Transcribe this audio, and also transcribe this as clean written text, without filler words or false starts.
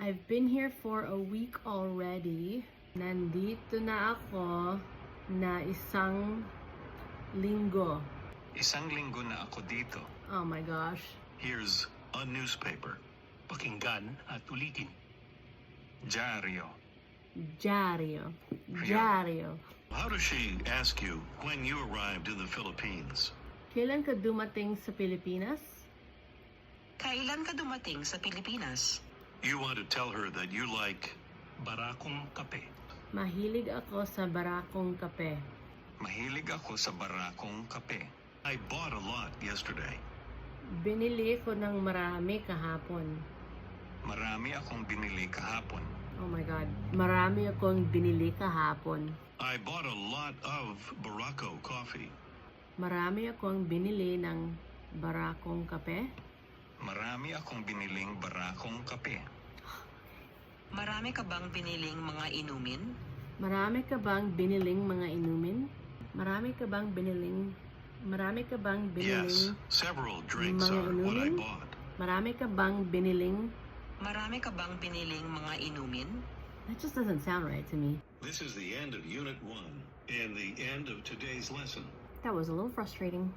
I've been here for a week already. Nandito na ako na isang linggo. Isang linggo na ako dito. Oh my gosh. Here's a newspaper. Pakinggan at ulitin. Dyaryo. Diario. Diario. How does she ask you when you arrived in the Philippines? Kailan ka dumating sa Pilipinas? Kailan ka dumating sa Pilipinas? You want to tell her that you like Barakong kape. Mahilig ako sa barakong kape. Mahilig ako sa barakong kape. I bought a lot yesterday. Binili ko ng marami kahapon. Marami akong binili kahapon. Oh my God. Marami akong binili kahapon. I bought a lot of Barako coffee. Marami akong binili ng barakong kape. Marami akong biniling barakong kape. Marami ka bang biniling mga inumin? Marami ka bang biniling mga inumin? Marami ka bang biniling Yes, several drinks mga are what I inumin? bought. Marami ka bang biniling? Marami ka bang biniling mga inumin? That just doesn't sound right to me. This is the end of Unit 1 and the end of today's lesson. That was a little frustrating.